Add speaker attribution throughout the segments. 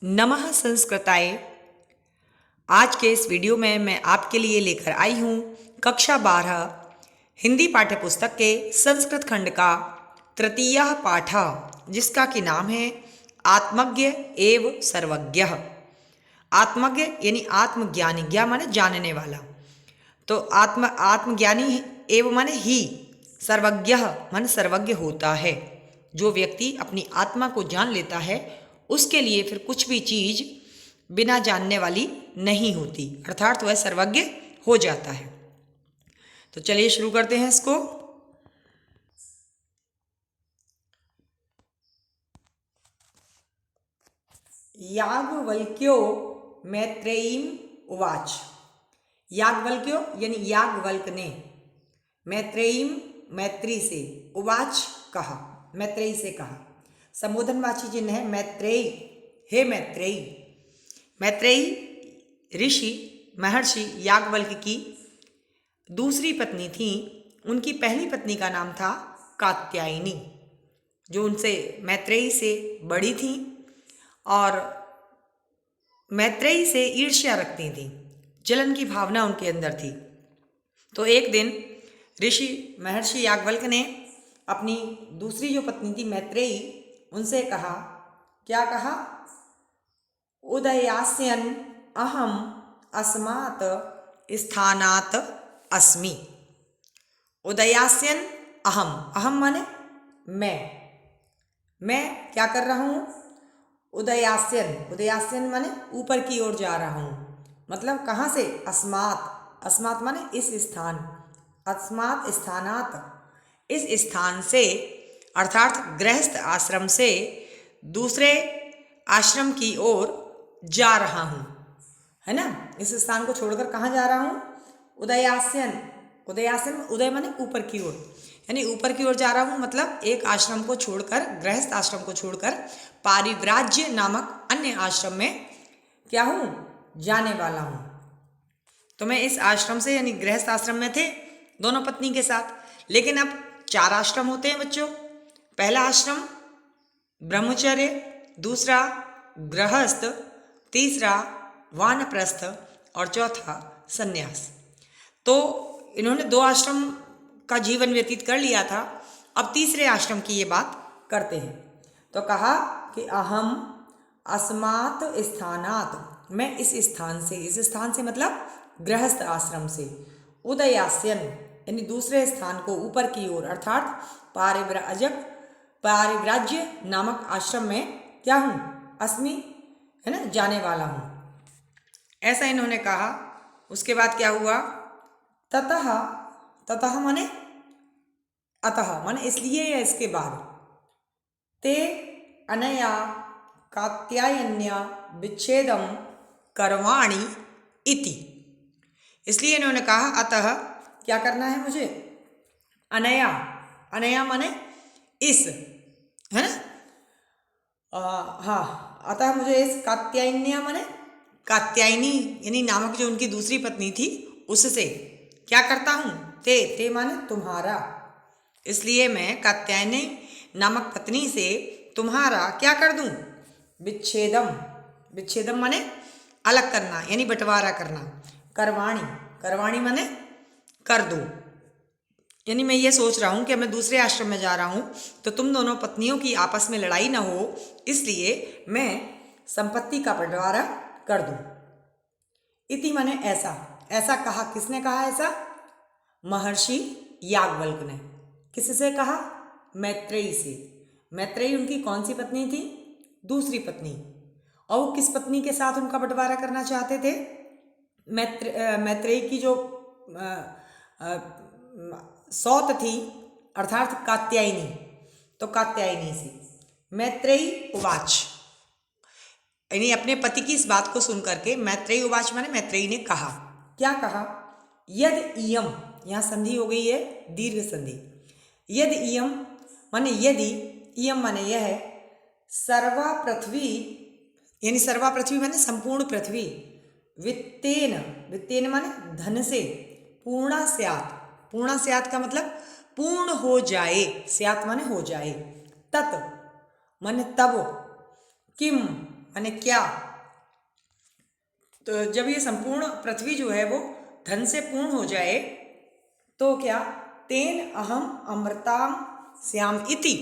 Speaker 1: नमः संस्कृताय। आज के इस वीडियो में मैं आपके लिए लेकर आई हूँ कक्षा 12 हिंदी पाठ्य पुस्तक के संस्कृत खंड का तृतीय पाठ, जिसका कि नाम है आत्मज्ञ एव सर्वज्ञः। आत्मज्ञ यानी आत्मज्ञानी, ज्ञा माने जानने वाला, तो आत्मज्ञानी एव माने ही, सर्वज्ञ माने सर्वज्ञ होता है। जो व्यक्ति अपनी आत्मा को जान लेता है उसके लिए फिर कुछ भी चीज बिना जानने वाली नहीं होती, अर्थात वह सर्वज्ञ हो जाता है। तो चलिए शुरू करते हैं इसको। याज्ञवल्क्यो मैत्रेयीम उवाच। याज्ञवल्क्यो यानी याज्ञवल्क ने मैत्रेयीम मैत्री से, उवाच कहा, मैत्रेयी से कहा। संबोधनवाची चिन्ह है मैत्रेयी, हे मैत्रेयी। मैत्रेयी ऋषि महर्षि याज्ञवल्क्य की दूसरी पत्नी थी। उनकी पहली पत्नी का नाम था कात्यायनी, जो उनसे मैत्रेयी से बड़ी थी और मैत्रेयी से ईर्ष्या रखती थी, जलन की भावना उनके अंदर थी। तो एक दिन ऋषि महर्षि याज्ञवल्क्य ने अपनी दूसरी जो पत्नी थी मैत्रेयी, उनसे कहा, क्या कहा? उदयास्यन अहम अस्मात् स्थानात् अस्मि। उदयास्यन अहम, अहम माने मैं क्या कर रहा हूँ? उदयास्यन, उदयास्यन माने ऊपर की ओर जा रहा हूँ। मतलब कहाँ से? अस्मात्, अस्मात् माने इस स्थान, अस्मात् स्थानात्, इस स्थान से, अर्थात गृहस्थ आश्रम से दूसरे आश्रम की ओर जा रहा हूँ, है ना। इस स्थान को छोड़कर कहाँ जा रहा हूँ? उदयास्यन, उदयास्यन उदय माने ऊपर की ओर, यानी ऊपर की ओर जा रहा हूँ। मतलब एक आश्रम को छोड़कर, गृहस्थ आश्रम को छोड़कर पारिव्राज्य नामक अन्य आश्रम में क्या हूँ? जाने वाला हूँ। तो मैं इस आश्रम से, यानी गृहस्थ आश्रम में थे दोनों पत्नी के साथ, लेकिन अब 4 आश्रम होते हैं बच्चों। पहला आश्रम ब्रह्मचर्य, दूसरा गृहस्थ, तीसरा वानप्रस्थ और चौथा सन्यास। तो इन्होंने 2 आश्रम का जीवन व्यतीत कर लिया था, अब तीसरे आश्रम की ये बात करते हैं। तो कहा कि अहम अस्मात् स्थानात्, मैं इस स्थान से, इस स्थान से मतलब गृहस्थ आश्रम से, उदयास्यन यानी दूसरे स्थान को ऊपर की ओर, अर्थात पारिव्राज्य नामक आश्रम में क्या हूँ? अस्मि, है ना, जाने वाला हूँ। ऐसा इन्होंने कहा। उसके बाद क्या हुआ? ततः, ततः माने अतः माने इसलिए या इसके बाद, ते अनया कात्यायन्या विच्छेदम करवाणी इति, इसलिए इन्होंने कहा अतः क्या करना है मुझे? अनया, अनया माने इस, है ना। हाँ, अतः मुझे इस कात्यायन्या माने कात्यायनी यानी नामक जो उनकी दूसरी पत्नी थी, उससे क्या करता हूँ? ते माने तुम्हारा, इसलिए मैं कात्यायनी नामक पत्नी से तुम्हारा क्या कर दूं? विच्छेदम, विच्छेदम माने अलग करना, यानी बंटवारा करना। करवाणी, करवाणी माने कर दो, यानी मैं ये सोच रहा हूँ कि मैं दूसरे आश्रम में जा रहा हूँ तो तुम दोनों पत्नियों की आपस में लड़ाई ना हो, इसलिए मैं संपत्ति का बंटवारा कर दूं। इति माने ऐसा, ऐसा कहा। किसने कहा ऐसा? महर्षि याज्ञवल्क्य ने। किससे कहा? मैत्रेयी से। मैत्रेयी उनकी कौन सी पत्नी थी? दूसरी पत्नी। और वो किस पत्नी के साथ उनका बंटवारा करना चाहते थे? मैत्रेयी की जो सौत थी, अर्थात कात्यायनी, तो कात्यायनी से। मैत्रेयी उवाच, यानी अपने पति की इस बात को सुन करके मैत्रेयी उवाच माने मैत्रेयी ने कहा। क्या कहा? यद इयम, यहाँ संधि हो गई है, दीर्घ संधि। यद इयम माने यदि, इयम माने यह, सर्वा पृथ्वी यानी सर्वा पृथ्वी माने संपूर्ण पृथ्वी, वित्तेन, वित्तेन माने धन से, पूर्णा स्यात्, पूर्णा स्यात् का मतलब पूर्ण हो जाए, स्यात् माने हो जाए, तत् माने तब, किम माने क्या। तो जब ये संपूर्ण पृथ्वी जो है वो धन से पूर्ण हो जाए तो क्या, तेन अहम अमृताम श्याम इति,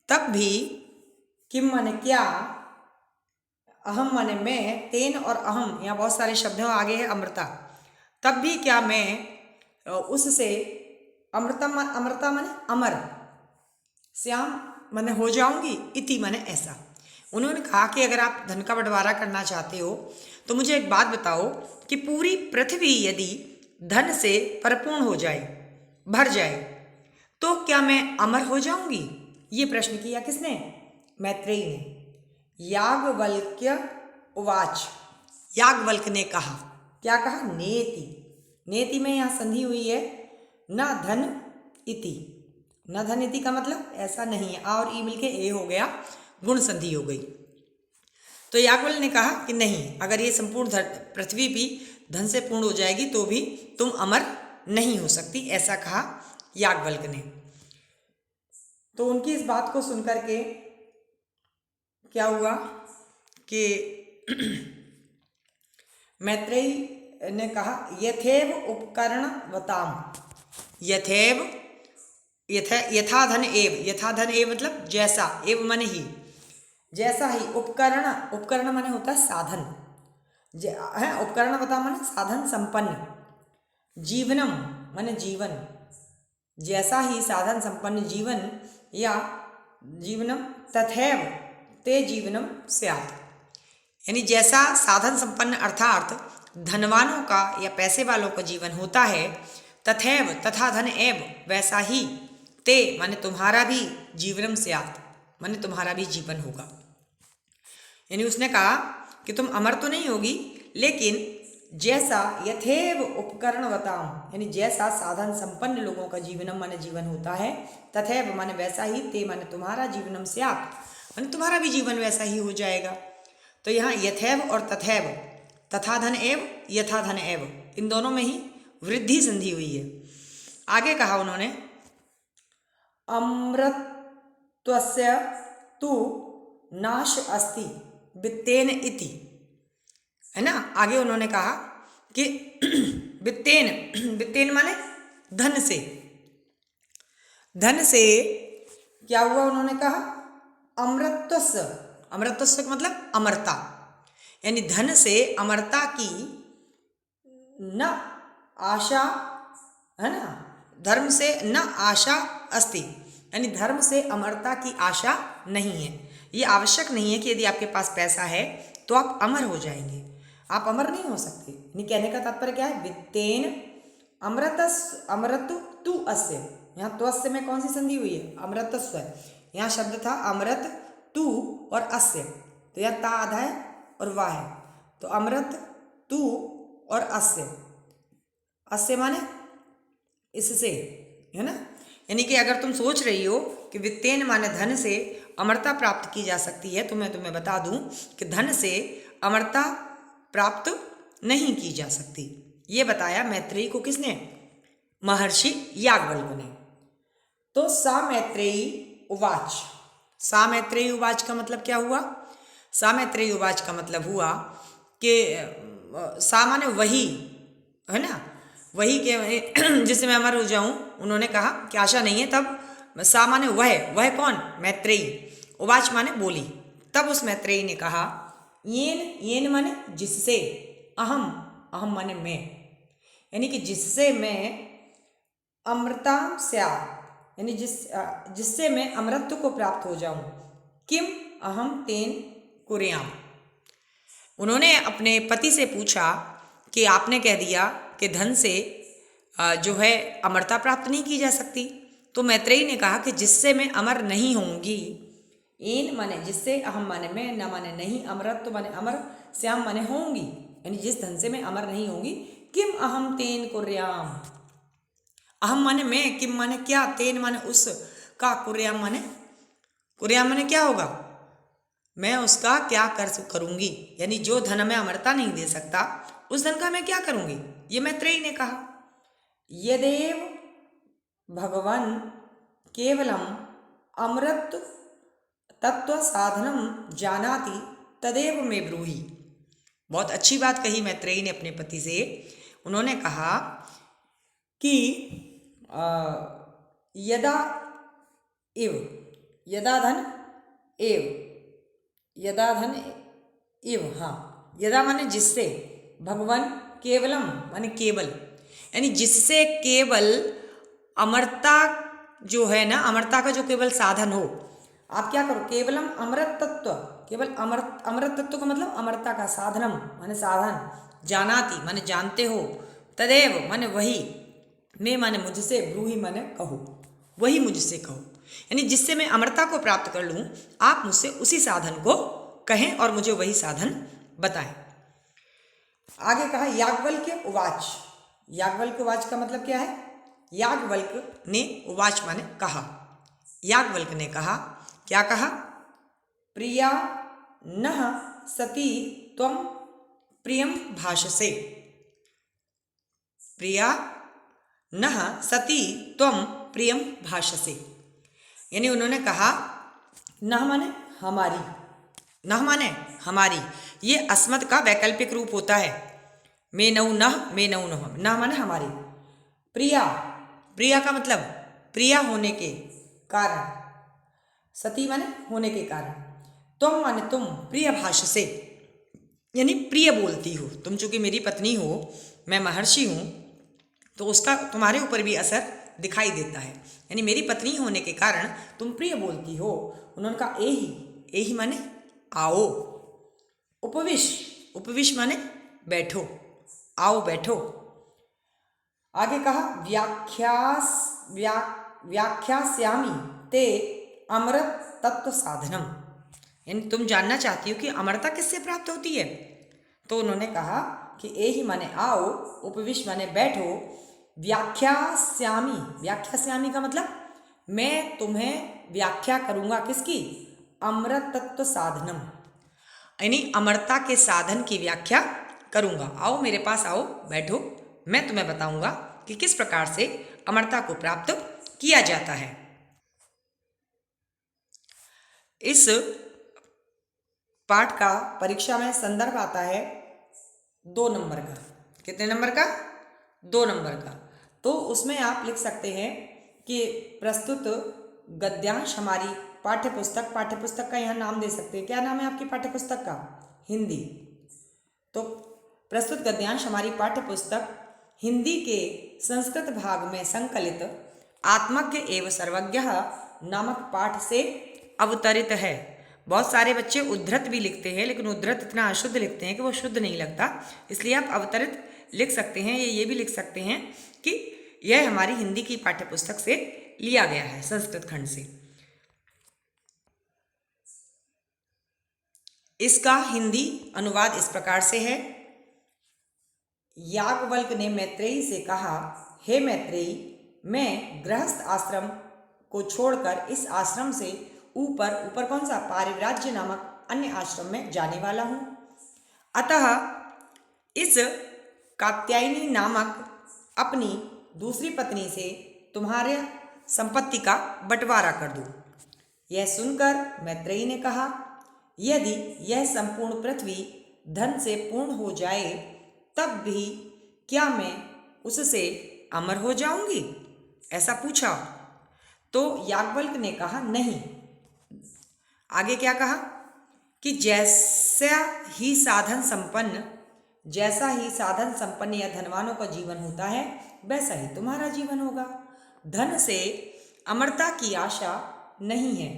Speaker 1: तब भी, किम माने क्या, अहम माने मैं, तेन और अहम, यहाँ बहुत सारे शब्दों आगे है अमृता, तब भी क्या मैं उससे, अमृतम अमृता माने अमर, श्याम माने हो जाऊंगी, इति माने ऐसा। उन्होंने कहा कि अगर आप धन का बंटवारा करना चाहते हो तो मुझे एक बात बताओ कि पूरी पृथ्वी यदि धन से परिपूर्ण हो जाए, भर जाए, तो क्या मैं अमर हो जाऊंगी? ये प्रश्न किया किसने? मैत्रेयी ने। याज्ञवल्क्य उवाच, याज्ञवल्क ने कहा, क्या कहा? नेति। नेति में यहाँ संधि हुई है, न धन इति। न धन इति का मतलब ऐसा नहीं है, आ और ई मिलके ए हो गया, गुण संधि हो गई। तो याज्ञवल्क्य ने कहा कि नहीं, अगर ये संपूर्ण पृथ्वी भी धन से पूर्ण हो जाएगी तो भी तुम अमर नहीं हो सकती, ऐसा कहा याज्ञवल्क्य ने। तो उनकी इस बात को सुनकर के क्या हुआ कि मैत्रेयी ने कहा, यथेव उपकरणवताम, यथेव यथा धन एव, यथा धन एव मतलब जैसा, एव माने ही, जैसा ही, उपकरण, उपकरण माने होता है साधन, है उपकरण बता माने साधन संपन्न, जीवनम माने जीवन, जैसा ही साधन संपन्न जीवन, या जीवनम तथैव ते जीवनम स्यात्, यानी जैसा साधन संपन्न अर्थात धनवानों का या पैसे वालों का जीवन होता है, तथैव तथा धन एव वैसा ही, ते माने तुम्हारा भी, जीवनम स्यात् माने तुम्हारा भी जीवन होगा। यानी उसने कहा कि तुम अमर तो नहीं होगी, लेकिन जैसा यथेव उपकरणवताम, यानी जैसा साधन संपन्न लोगों का जीवनम माने जीवन होता है, तथैव माने वैसा ही, ते माने तुम्हारा, जीवनम स्यात् माने तुम्हारा भी जीवन वैसा ही हो जाएगा। तो यहाँ यथैव और तथैव, तथा धन एव, यथा धन एव, इन दोनों में ही वृद्धि संधि हुई है। आगे कहा उन्होंने, अमृतत्वस्य तु नाश अस्ति वित्तेन इति, है ना। आगे उन्होंने कहा कि वित्तेन, वित्तेन माने धन से, धन से क्या हुआ, उन्होंने कहा अमृतत्वस्य, अमृतत्वस्य का मतलब अमरता, यानी धन से अमरता की न आशा, है ना, धर्म से न आशा अस्ति, यानी धर्म से अमरता की आशा नहीं है। ये आवश्यक नहीं है कि यदि आपके पास पैसा है तो आप अमर हो जाएंगे, आप अमर नहीं हो सकते। यानी कहने का तात्पर्य क्या है, वित्तेन अमृत तु अस्य, यहाँ त्वस्य में कौन सी संधि हुई है, अमृतस्व, यहाँ शब्द था अमृत तु और अस्य, तो यह ता आधा है और वाह है, तो अमृत तु और अस्य, अस्य माने इससे, है ना। यानी कि अगर तुम सोच रही हो कि वित्तेन माने धन से अमरता प्राप्त की जा सकती है, तो मैं तुम्हें बता दूं कि धन से अमरता प्राप्त नहीं की जा सकती। ये बताया मैत्रेयी को किसने, महर्षि याज्ञवल्क्य ने। तो सा मैत्रेयी उवाच, सा मैत्रेयी उवाच का मतलब क्या हुआ, सा मैत्रेयी उवाच का मतलब हुआ कि सा माने वही, है ना, वही के जिससे मैं अमर हो जाऊं। उन्होंने कहा कि आशा नहीं है, तब सा माने वह कौन, मैत्रेयी, उवाच माने बोली। तब उस मैत्रेयी ने कहा, येन, येन माने जिससे, अहम, अहम माने मैं, यानी कि जिससे मैं अमृता स्यात्, यानी जिससे मैं अमृत को प्राप्त हो जाऊं, किम अहम तेन कुर्याम। उन्होंने अपने पति से पूछा कि आपने कह दिया कि धन से जो है अमरता प्राप्त नहीं की जा सकती, तो मैत्रेयी ने कहा कि जिससे मैं अमर नहीं होंगी, एन माने जिससे, अहम माने मैं, न माने नहीं, अमृत तो माने अमर, श्याम माने होंगी, यानी जिस धन से मैं अमर नहीं होंगी, किम अहम तेन कुर्याम, अहम माने मैं, किम माने क्या, तेन माने उस का, कुर्याम माने क्या होगा, मैं उसका क्या करूंगी, यानी जो धन में अमरता नहीं दे सकता उस धन का मैं क्या करूंगी, ये मैत्रेयी ने कहा। यदेव भगवान केवलम अमृत तत्व साधनम जानाति तदेव मे ब्रूहि। बहुत अच्छी बात कही मैत्रेयी ने अपने पति से। उन्होंने कहा कि यदा इव, यदा धन एव, यदा धन इव, हाँ, यदा माने जिससे, भगवान केवलम माने केवल, यानी जिससे केवल अमरता जो है ना, अमरता का जो केवल साधन हो। आप क्या करो, केवलम अमृत तत्व, केवल अमृत तत्व का मतलब अमरता का साधनम माने साधन, जानाति माने जानते हो, तदेव माने वही, मैं माने मुझसे, ब्रूहि माने कहो, वही मुझसे कहो, यानी जिससे मैं अमरता को प्राप्त कर लूँ, आप मुझसे उसी साधन को कहें और मुझे वही साधन बताएं। आगे कहा याज्ञवल्क्य उवाच। याज्ञवल्क्य उवाच का मतलब क्या है? याज्ञवल्क्य ने, उवाच माने कहा, याज्ञवल्क्य ने कहा, क्या कहा? प्रिया नः सती त्वं प्रियम भाषसे। प्रिया नः सती त्वं प्रियम भाषसे, यानी उन्होंने कहा, नः माने हमारी, नः माने हमारी, ये अस्मत् का वैकल्पिक रूप होता है। मे नौ नः, मे नौ नः, नः माने हमारी। प्रिया, प्रिया का मतलब प्रिया होने के कारण, सती माने होने के कारण, तुम माने तुम, प्रिय भाषसे यानी प्रिय बोलती हो। तुम चूंकि मेरी पत्नी हो, मैं महर्षि हूँ, तो उसका तुम्हारे ऊपर भी असर दिखाई देता है, यानी मेरी पत्नी होने के कारण तुम प्रिय बोलती हो। उन्होंने कहा एहि, एहि माने आओ, उपविश, उपविश माने बैठो, आओ बैठो। आगे कहा व्याख्यास्यामि ते अमृत तत्व साधनम, यानी तुम जानना चाहती हो कि अमरता किससे प्राप्त होती है। तो उन्होंने कहा कि एहि माने आओ, उपविश माने बैठो, व्याख्यास्यामि, व्याख्यास्यामि का मतलब मैं तुम्हें व्याख्या करूंगा, किसकी? अमृत तत्व साधनम, यानी अमरता के साधन की व्याख्या करूंगा। आओ मेरे पास आओ, बैठो, मैं तुम्हें बताऊंगा कि किस प्रकार से अमरता को प्राप्त किया जाता है। इस पाठ का परीक्षा में संदर्भ आता है 2 नंबर का। कितने नंबर का? 2 नंबर का। तो उसमें आप लिख सकते हैं कि प्रस्तुत गद्यांश हमारी पाठ्यपुस्तक, पाठ्यपुस्तक का यहाँ नाम दे सकते हैं। क्या नाम है आपकी पाठ्यपुस्तक का? हिंदी। तो प्रस्तुत गद्यांश हमारी पाठ्यपुस्तक हिंदी के संस्कृत भाग में संकलित आत्मज्ञ एवं सर्वज्ञ नामक पाठ से अवतरित है। बहुत सारे बच्चे उद्धृत भी लिखते हैं, लेकिन उद्धृत इतना अशुद्ध लिखते हैं कि वो शुद्ध नहीं लगता, इसलिए आप अवतरित लिख सकते हैं। ये भी लिख सकते हैं कि यह हमारी हिंदी की पाठ्यपुस्तक से लिया गया है, संस्कृत खंड से। इसका हिंदी अनुवाद इस प्रकार से है। याज्ञवल्क्य ने मैत्रेयी से कहा, हे मैत्रेयी, मैं गृहस्थ आश्रम को छोड़कर इस आश्रम से ऊपर कौन सा? पारिव्राज्य नामक अन्य आश्रम में जाने वाला हूँ। अतः इस कात्यायनी नामक अपनी दूसरी पत्नी से तुम्हारे संपत्ति का बंटवारा कर दूँ। यह सुनकर मैत्रेयी ने कहा, यदि यह संपूर्ण पृथ्वी धन से पूर्ण हो जाए तब भी क्या मैं उससे अमर हो जाऊंगी? ऐसा पूछा। तो याज्ञवल्क्य ने कहा, नहीं। आगे क्या कहा कि जैसा ही साधन संपन्न या धनवानों का जीवन होता है, वैसा ही तुम्हारा जीवन होगा। धन से अमरता की आशा नहीं है।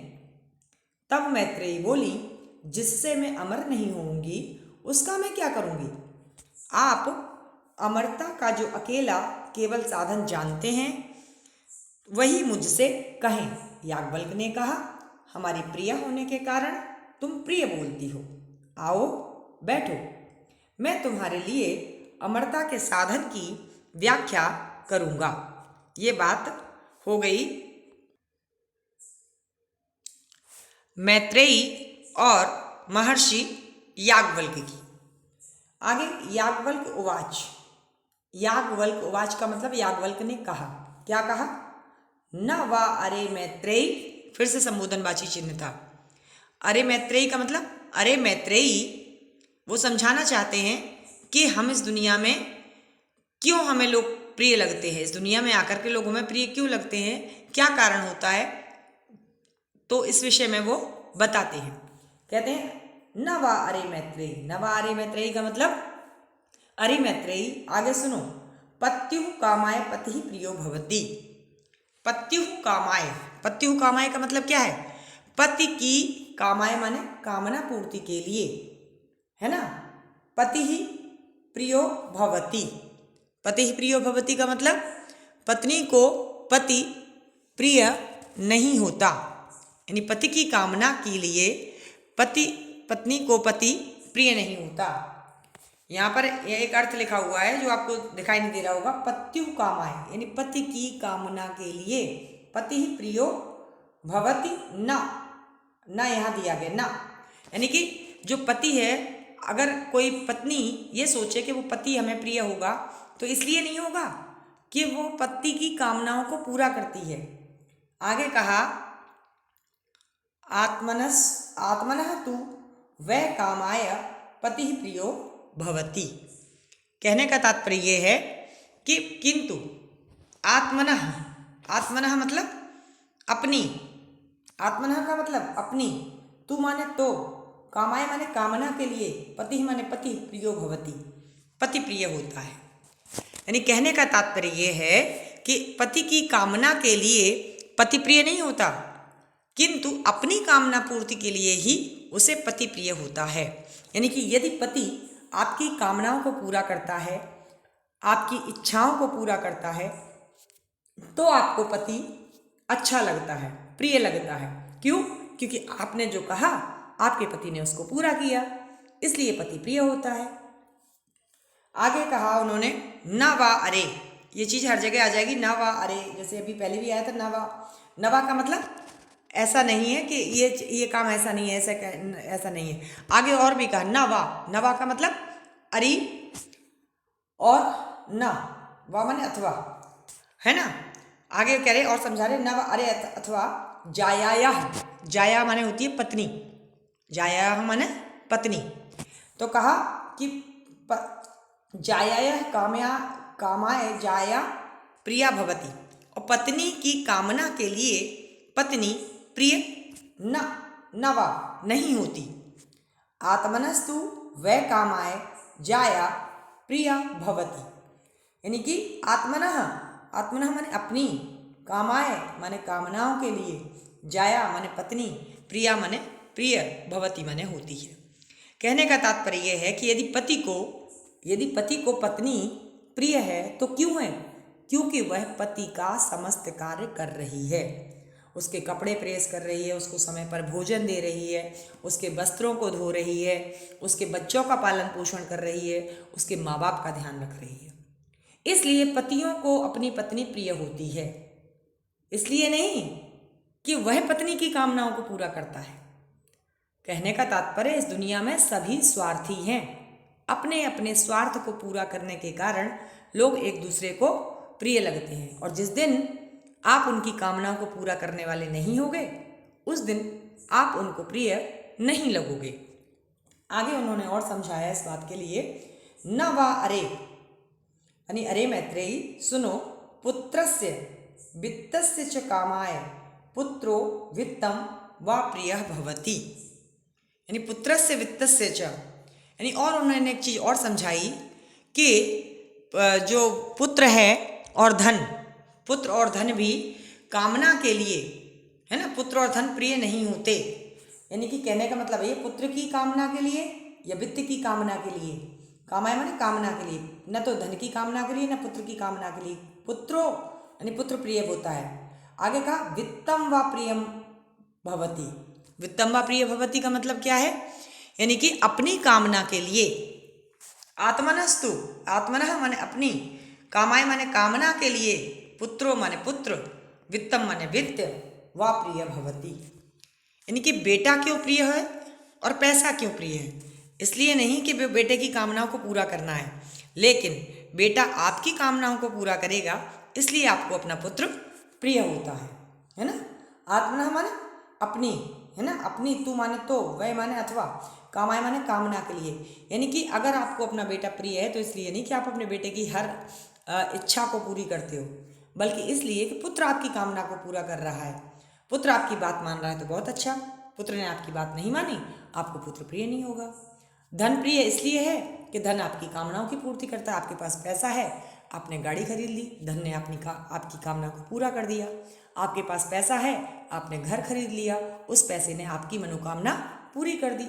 Speaker 1: तब मैत्रेयी बोली, जिससे मैं अमर नहीं होऊंगी उसका मैं क्या करूंगी? आप अमरता का जो अकेला केवल साधन जानते हैं वही मुझसे कहें। याज्ञवल्क्य ने कहा, हमारी प्रिय होने के कारण तुम प्रिय बोलती हो, आओ बैठो, मैं तुम्हारे लिए अमरता के साधन की व्याख्या करूंगा। ये बात हो गई मैत्रेयी और महर्षि याज्ञवल्क्य की। आगे याज्ञवल्क्य उवाच। याज्ञवल्क्य उवाच का मतलब याज्ञवल्क्य ने कहा। क्या कहा? न वा अरे मैत्रेयी, फिर से संबोधनवाची चिन्ह था। अरे मैत्रेयी का मतलब अरे मैत्रेयी, वो समझाना चाहते हैं कि हम इस दुनिया में क्यों हमें लोग प्रिय लगते हैं, इस दुनिया में आकर के लोग हमें प्रिय क्यों लगते हैं, क्या कारण होता है। तो इस विषय में वो बताते हैं। कहते हैं न वा अरे मैत्रेयी, न वा अरे मैत्रेयी का मतलब अरे मैत्रेयी, आगे सुनो, पत्युः कामाय पतिः प्रियो भवति। पत्युः कामाय, पत्युः कामाय का मतलब क्या है, पति की, कामाय माने कामना पूर्ति के लिए, है ना। पति ही प्रियो भवति, पति ही प्रियो भवति का मतलब पत्नी को पति प्रिय नहीं होता, यानी पति की कामना के लिए पत्नी को पति प्रिय नहीं होता। यहाँ पर एक अर्थ लिखा हुआ है जो आपको दिखाई नहीं दे रहा होगा, पत्युः कामाय, यानी पति की कामना के लिए, पति ही प्रियो भवति न यहाँ दिया गया न, यानी कि जो पति है, अगर कोई पत्नी ये सोचे कि वो पति हमें प्रिय होगा, तो इसलिए नहीं होगा कि वो पति की कामनाओं को पूरा करती है। आगे कहा आत्मनः तु वै कामाय पति प्रियो भवति। कहने का तात्पर्य ये है कि किंतु आत्मनः मतलब अपनी, आत्मनः का मतलब अपनी, तू माने तो, कामाय माने कामना के लिए, पति माने पति प्रियो भवति, पति प्रिय होता है। यानी कहने का तात्पर्य ये है कि पति की कामना के लिए पति प्रिय नहीं होता, किंतु अपनी कामना पूर्ति के लिए ही उसे पति प्रिय होता है। यानी कि यदि पति आपकी कामनाओं को पूरा करता है, आपकी इच्छाओं को पूरा करता है, तो आपको पति अच्छा लगता है, प्रिय लगता है। क्यों? क्योंकि आपने जो कहा आपके पति ने उसको पूरा किया, इसलिए पति प्रिय होता है। आगे कहा उन्होंने न वा अरे, ये चीज़ हर जगह आ जाएगी, न वा अरे, जैसे अभी पहले भी आया था न वा का मतलब ऐसा नहीं है कि ये काम ऐसा नहीं है, ऐसा नहीं है। आगे और भी कहा न वा का मतलब अरे और न वा माने अथवा, है ना। आगे कह रहे और समझा रहे न वा अरे अथवा जाया माने होती है पत्नी, जाया माने पत्नी। तो कहा कि जाया कामाय जाया प्रिया भवति, और पत्नी की कामना के लिए पत्नी प्रिय न वा नहीं होती। आत्मनस्तु वै कामाय जाया प्रिया भवति, यानी कि आत्मनः माने अपनी, कामाय माने कामनाओं के लिए, जाया माने पत्नी, प्रिया माने प्रिय, भवति माने होती है। कहने का तात्पर्य यह है कि यदि पति को पत्नी प्रिय है तो क्यों है? क्योंकि वह पति का समस्त कार्य कर रही है, उसके कपड़े प्रेस कर रही है, उसको समय पर भोजन दे रही है, उसके वस्त्रों को धो रही है, उसके बच्चों का पालन पोषण कर रही है, उसके माँ बाप का ध्यान रख रही है। इसलिए पतियों को अपनी पत्नी प्रिय होती है, इसलिए नहीं कि वह पत्नी की कामनाओं को पूरा करता है। कहने का तात्पर्य इस दुनिया में सभी स्वार्थी हैं, अपने अपने स्वार्थ को पूरा करने के कारण लोग एक दूसरे को प्रिय लगते हैं, और जिस दिन आप उनकी कामनाओं को पूरा करने वाले नहीं होगे, उस दिन आप उनको प्रिय नहीं लगोगे। आगे उन्होंने और समझाया इस बात के लिए, न वा अरे, यानी अरे मैत्रेयी सुनो, पुत्रस्य वित्तस्य च कामाय पुत्रो वित्तम वा प्रियः भवति, यानी पुत्रस्य वित्तस्य च, यानी और उन्होंने एक चीज़ और समझाई कि जो पुत्र है और धन, पुत्र और धन भी कामना के लिए, है ना, पुत्र और धन प्रिय नहीं होते। यानी कि कहने का मतलब ये पुत्र की कामना के लिए या वित्त की कामना के लिए, कामाय माने कामना के लिए, न तो धन की कामना के लिए न पुत्र की कामना के लिए, पुत्रो यानी पुत्र प्रिय होता है। आगे कहा वित्तम व प्रियम भवति, वित्तम व प्रिय भवति का मतलब क्या है? यानी कि अपनी कामना के लिए, आत्मनस्तु, आत्मनः माने अपनी, कामाय माने कामना के लिए, पुत्रो माने पुत्र, वित्तम माने वित्त, वा प्रिय भवति, यानी कि बेटा क्यों प्रिय है और पैसा क्यों प्रिय है? इसलिए नहीं कि बेटे की कामनाओं को पूरा करना है, लेकिन बेटा आपकी कामनाओं को पूरा करेगा, इसलिए आपको अपना पुत्र प्रिय होता है ना। आत्मनः माने अपनी, है ना, अपनी, तू माने तो, वह माने अथवा, कामाय माने कामना के लिए, यानी कि अगर आपको अपना बेटा प्रिय है तो इसलिए नहीं कि आप अपने बेटे की हर इच्छा को पूरी करते हो, बल्कि इसलिए कि पुत्र आपकी कामना को पूरा कर रहा है। पुत्र आपकी बात मान रहा है तो बहुत अच्छा, पुत्र ने आपकी बात नहीं मानी, आपको पुत्र प्रिय नहीं होगा। धन प्रिय इसलिए है कि धन आपकी कामनाओं की पूर्ति करता है। आपके पास पैसा है, आपने गाड़ी खरीद ली, धन ने आपकी कामना को पूरा कर दिया। आपके पास पैसा है, आपने घर खरीद लिया, उस पैसे ने आपकी मनोकामना पूरी कर दी।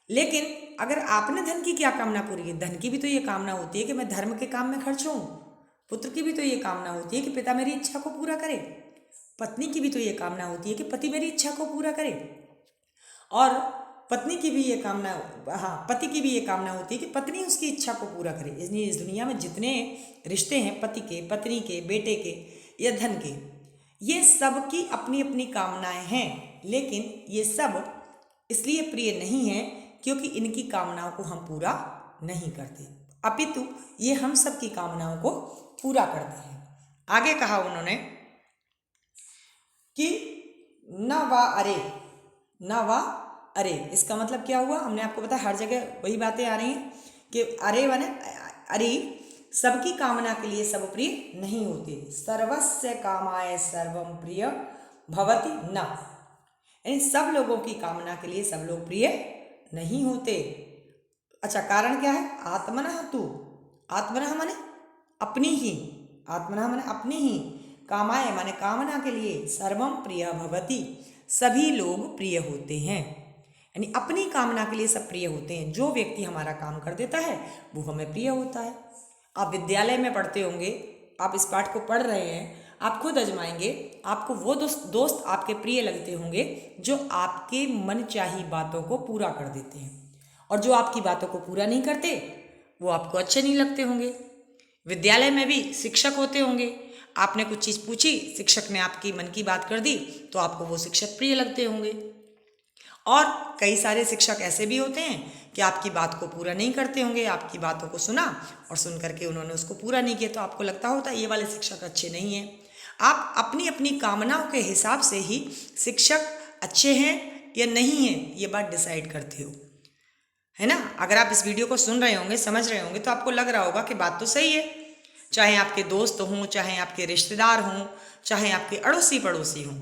Speaker 1: लेकिन अगर आपने धन की क्या कामना पूरी की, धन की भी तो ये कामना होती है कि मैं धर्म के काम में खर्च हूँ। पुत्र की भी तो ये कामना होती है कि पिता मेरी इच्छा को पूरा करे। पत्नी की भी तो ये कामना होती है कि पति मेरी इच्छा को पूरा करे। और पत्नी की भी ये कामना, हाँ, पति की भी ये कामना होती है कि पत्नी उसकी इच्छा को पूरा करे। इसलिए इस दुनिया में जितने रिश्ते हैं, पति के, पत्नी के, बेटे के या धन के, ये सब की अपनी अपनी कामनाएं हैं, लेकिन ये सब इसलिए प्रिय नहीं है क्योंकि इनकी कामनाओं को हम पूरा नहीं करते, अपितु ये हम सब की कामनाओं को पूरा करते हैं। आगे कहा उन्होंने कि न वा अरे, न वा अरे, इसका मतलब क्या हुआ? हमने आपको बताया हर जगह वही बातें आ रही हैं कि अरे माने अरे, सबकी कामना के लिए सब प्रिय नहीं होते। सर्वस्य कामाय सर्वम प्रिय भवति न, यानी सब लोगों की कामना के लिए सब लोग प्रिय नहीं होते। अच्छा, कारण क्या है? आत्मनः तु, आत्मनः माने अपनी ही, आत्मनः माने अपनी ही, कामाय माने कामना के लिए, सर्वम प्रिय भवति सभी लोग प्रिय होते हैं, यानी अपनी कामना के लिए सब प्रिय होते हैं। जो व्यक्ति हमारा काम कर देता है वो हमें प्रिय होता है। आप विद्यालय में पढ़ते होंगे, आप इस पाठ को पढ़ रहे हैं, आप खुद आजमाएंगे, आपको वो दोस्त आपके प्रिय लगते होंगे जो आपके मनचाही बातों को पूरा कर देते हैं, और जो आपकी बातों को पूरा नहीं करते वो आपको अच्छे नहीं लगते होंगे। विद्यालय में भी शिक्षक होते होंगे, आपने कुछ चीज़ पूछी, शिक्षक ने आपकी मन की बात कर दी तो आपको वो शिक्षक प्रिय लगते होंगे। और कई सारे शिक्षक ऐसे भी होते हैं कि आपकी बात को पूरा नहीं करते होंगे, आपकी बातों को सुना और सुन करके उन्होंने उसको पूरा नहीं किया तो आपको लगता होता ये वाले शिक्षक अच्छे नहीं हैं। आप अपनी अपनी कामनाओं के हिसाब से ही शिक्षक अच्छे हैं या नहीं हैं ये बात डिसाइड करते हो, है ना। अगर आप इस वीडियो को सुन रहे होंगे, समझ रहे होंगे, तो आपको लग रहा होगा कि बात तो सही है। चाहे आपके दोस्त हों, चाहे आपके रिश्तेदार हों, चाहे आपके अड़ोसी पड़ोसी हों,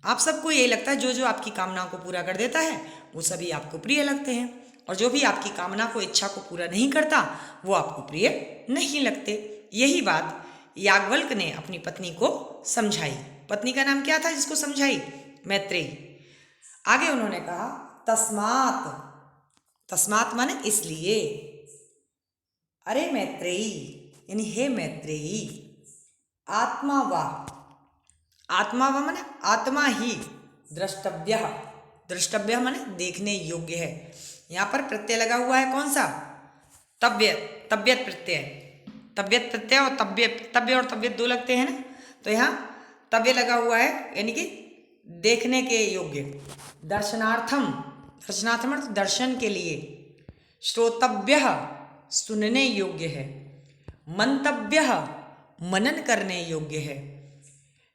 Speaker 1: आप सबको यही लगता है जो जो आपकी कामनाओं को पूरा कर देता है वो सभी आपको प्रिय लगते हैं, और जो भी आपकी कामना को, इच्छा को पूरा नहीं करता वो आपको प्रिय नहीं लगते। यही बात याज्ञवल्क्य ने अपनी पत्नी को समझाई। पत्नी का नाम क्या था जिसको समझाई? मैत्रेयी। आगे उन्होंने कहा तस्मात्, तस्मात् माने इसलिए, अरे मैत्रेयी यानी हे मैत्रेयी, आत्मा वा, आत्मा वा माने आत्मा ही, द्रष्टव्य, द्रष्टव्य माने देखने योग्य है। यहाँ पर प्रत्यय लगा हुआ है कौन सा? तव्यत, तव्यत प्रत्यय, तव्यत प्रत्यय और तव्य, तव्य और तव्यत दो लगते हैं ना, तो यहाँ तव्य लगा हुआ है यानी कि देखने के योग्य। दर्शनार्थम, दर्शनार्थम अर्थ दर्शन के लिए। श्रोतव्य सुनने योग्य है। मंतव्य मनन करने योग्य है।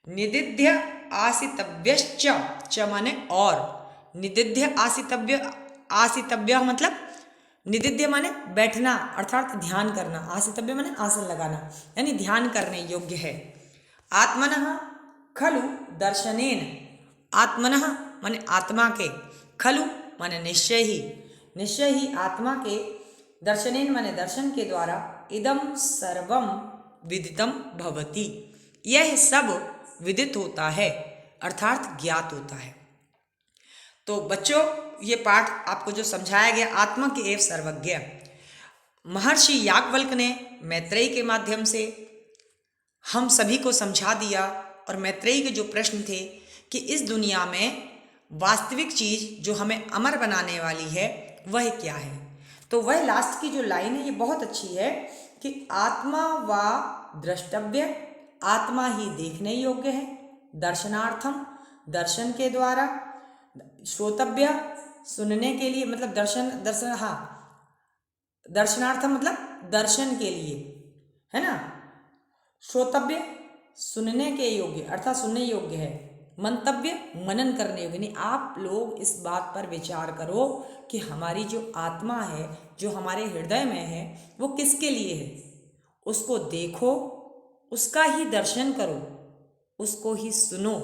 Speaker 1: निदिध्य आसितव्यश्च, च माने और, निदिध्य आसितव्य, आसितव्य मतलब निदिध्य माने बैठना अर्थात ध्यान करना, आसितव्य माने आसन लगाना, यानी ध्यान करने योग्य है। आत्मनः खलु दर्शनेन, आत्मनः माने आत्मा के, खलु माने निश्चय ही, निश्चय ही आत्मा के, दर्शनेन माने दर्शन के द्वारा, इदम सर्वम विदितम भवति यह सब विदित होता है अर्थात ज्ञात होता है। तो बच्चों ये पाठ आपको जो समझाया गया आत्मा के एव सर्वज्ञ, महर्षि याज्ञवल्क्य ने मैत्रेयी के माध्यम से हम सभी को समझा दिया। और मैत्रेयी के जो प्रश्न थे कि इस दुनिया में वास्तविक चीज़ जो हमें अमर बनाने वाली है वह क्या है, तो वह लास्ट की जो लाइन है ये बहुत अच्छी है कि आत्मा वा द्रष्टव्य, आत्मा ही देखने योग्य है। दर्शनार्थम दर्शन के द्वारा, श्रोतव्य सुनने के लिए, मतलब दर्शन हाँ, दर्शनार्थम मतलब दर्शन के लिए, है ना। श्रोतव्य सुनने के योग्य अर्थात सुनने योग्य है। मंतव्य मनन करने योग्य, यानी आप लोग इस बात पर विचार करो कि हमारी जो आत्मा है, जो हमारे हृदय में है, वो किसके लिए है। उसको देखो, उसका ही दर्शन करो, उसको ही सुनो,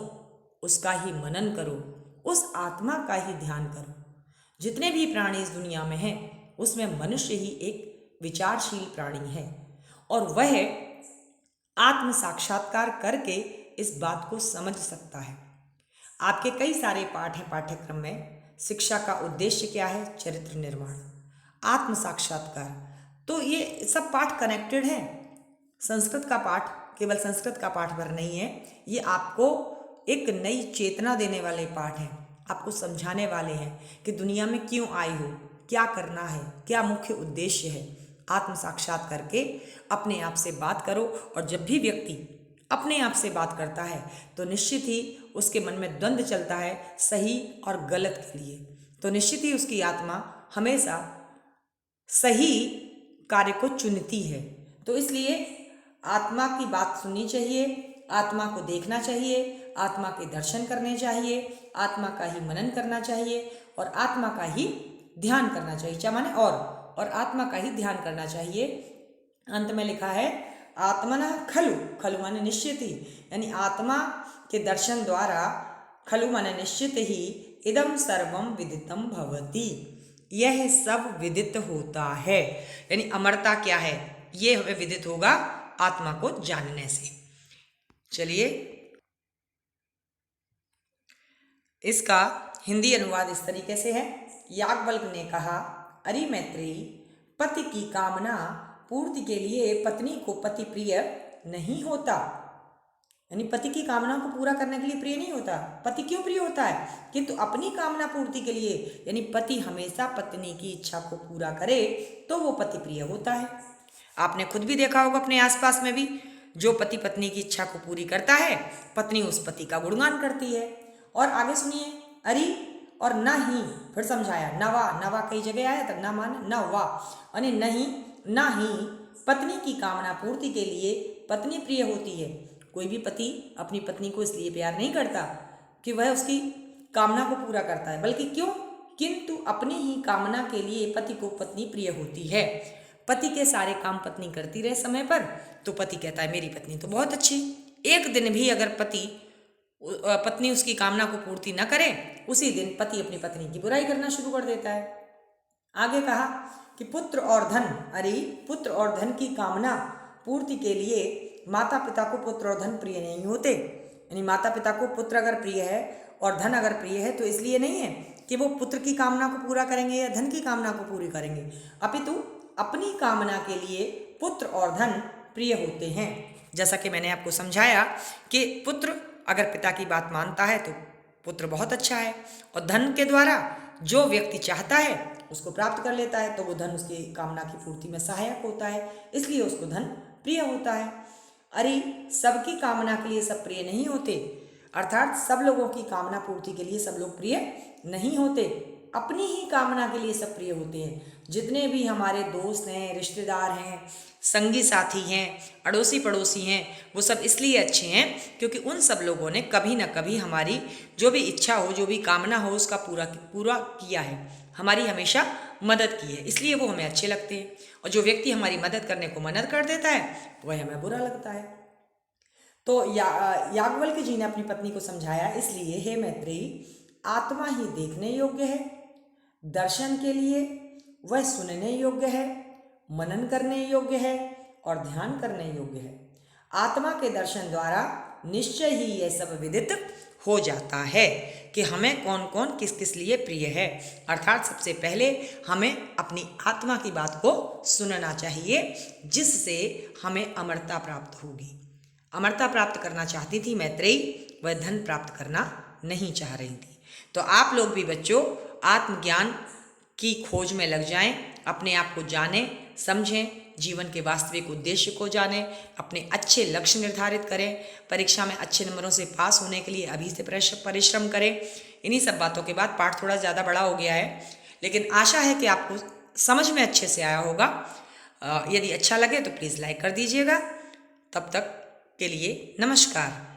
Speaker 1: उसका ही मनन करो, उस आत्मा का ही ध्यान करो। जितने भी प्राणी इस दुनिया में हैं, उसमें मनुष्य ही एक विचारशील प्राणी है और वह आत्म साक्षात्कार करके इस बात को समझ सकता है। आपके कई सारे पाठ हैं पाठ्यक्रम में। शिक्षा का उद्देश्य क्या है? चरित्र निर्माण, आत्म साक्षात्कार। तो ये सब पाठ कनेक्टेड हैं। संस्कृत का पाठ केवल संस्कृत का पाठ भर नहीं है, ये आपको एक नई चेतना देने वाले पाठ हैं, आपको समझाने वाले हैं कि दुनिया में क्यों आई हो, क्या करना है, क्या मुख्य उद्देश्य है। आत्म साक्षात करके अपने आप से बात करो, और जब भी व्यक्ति अपने आप से बात करता है तो निश्चित ही उसके मन में द्वंद्व चलता है सही और गलत के लिए, तो निश्चित ही उसकी आत्मा हमेशा सही कार्य को चुनती है। तो इसलिए आत्मा की बात सुननी चाहिए, आत्मा को देखना चाहिए, आत्मा के दर्शन करने चाहिए, आत्मा का ही मनन करना चाहिए और आत्मा का ही ध्यान करना चाहिए। क्या माने? और आत्मा का ही ध्यान करना चाहिए। अंत में लिखा है आत्मनः खलु, खलु माने निश्चित ही, यानी आत्मा के दर्शन द्वारा, खलु माने निश्चित ही, इदम सर्वम विदितम भवति, यह सब विदित होता है। यानी अमरता क्या है, ये हमें विदित होगा आत्मा को जानने से। चलिए इसका हिंदी अनुवाद इस तरीके से है। याज्ञवल्क्य ने कहा, अरे मैत्रेयी, पति की कामना पूर्ति के लिए पत्नी को पति प्रिय नहीं होता, यानी पति की कामना को पूरा करने के लिए प्रिय नहीं होता। पति क्यों प्रिय होता है? किंतु अपनी कामना पूर्ति के लिए, यानी पति हमेशा पत्नी की इच्छा को पूरा करे तो वो पति प्रिय होता है। आपने खुद भी देखा होगा अपने आसपास में भी, जो पति पत्नी की इच्छा को पूरी करता है, पत्नी उस पति का गुणगान करती है। और आगे सुनिए, अरि और न ही, फिर समझाया, नवा, नवा कई जगह आया था, न मान न वा, यानी नहीं, न ही पत्नी की कामना पूर्ति के लिए पत्नी प्रिय होती है। कोई भी पति अपनी पत्नी को इसलिए प्यार नहीं करता कि वह उसकी कामना को पूरा करता है, बल्कि क्यों? किंतु अपनी ही कामना के लिए पति को पत्नी प्रिय होती है। पति के सारे काम पत्नी करती रहे समय पर, तो पति कहता है मेरी पत्नी तो बहुत अच्छी। एक दिन भी अगर पत्नी उसकी कामना को पूर्ति न करे, उसी दिन पति अपनी पत्नी की बुराई करना शुरू कर देता है। आगे कहा कि पुत्र और धन, अरे पुत्र और धन की कामना पूर्ति के लिए माता पिता को पुत्र और धन प्रिय नहीं होते। यानी माता पिता को पुत्र अगर प्रिय है और धन अगर प्रिय है तो इसलिए नहीं है कि वो पुत्र की कामना को पूरा करेंगे या धन की कामना को पूरी करेंगे, अपितु अपनी कामना के लिए पुत्र और धन प्रिय होते हैं। जैसा कि मैंने आपको समझाया कि पुत्र अगर पिता की बात मानता है तो पुत्र बहुत अच्छा है, और धन के द्वारा जो व्यक्ति चाहता है उसको प्राप्त कर लेता है, तो वो धन उसकी कामना की पूर्ति में सहायक होता है, इसलिए उसको धन प्रिय होता है। अरे सबकी कामना के लिए सब प्रिय नहीं होते, अर्थात सब लोगों की कामना पूर्ति के लिए सब लोग प्रिय नहीं होते, अपनी ही कामना के लिए सब प्रिय होते हैं। जितने भी हमारे दोस्त हैं, रिश्तेदार हैं, संगी साथी हैं, अड़ोसी पड़ोसी हैं, वो सब इसलिए अच्छे हैं क्योंकि उन सब लोगों ने कभी ना कभी हमारी जो भी इच्छा हो, जो भी कामना हो, उसका पूरा किया है, हमारी हमेशा मदद की है, इसलिए वो हमें अच्छे लगते हैं। और जो व्यक्ति हमारी मदद करने को मना कर देता है वह हमें बुरा लगता है। तो याज्ञवल्क्य जी ने अपनी पत्नी को समझाया, इसलिए हे मैत्रेयी, आत्मा ही देखने योग्य है, दर्शन के लिए वह सुनने योग्य है, मनन करने योग्य है और ध्यान करने योग्य है। आत्मा के दर्शन द्वारा निश्चय ही यह सब विदित हो जाता है कि हमें कौन कौन किस किस लिए प्रिय है। अर्थात सबसे पहले हमें अपनी आत्मा की बात को सुनना चाहिए, जिससे हमें अमरता प्राप्त होगी। अमरता प्राप्त करना चाहती थी मैत्रेयी, वह धन प्राप्त करना नहीं चाह रही थी। तो आप लोग भी बच्चों आत्मज्ञान की खोज में लग जाएं, अपने आप को जानें, समझें, जीवन के वास्तविक उद्देश्य को जानें, अपने अच्छे लक्ष्य निर्धारित करें, परीक्षा में अच्छे नंबरों से पास होने के लिए अभी से परिश्रम करें। इन्हीं सब बातों के बाद पाठ थोड़ा ज़्यादा बड़ा हो गया है, लेकिन आशा है कि आपको समझ में अच्छे से आया होगा। यदि अच्छा लगे तो प्लीज़ लाइक कर दीजिएगा। तब तक के लिए नमस्कार।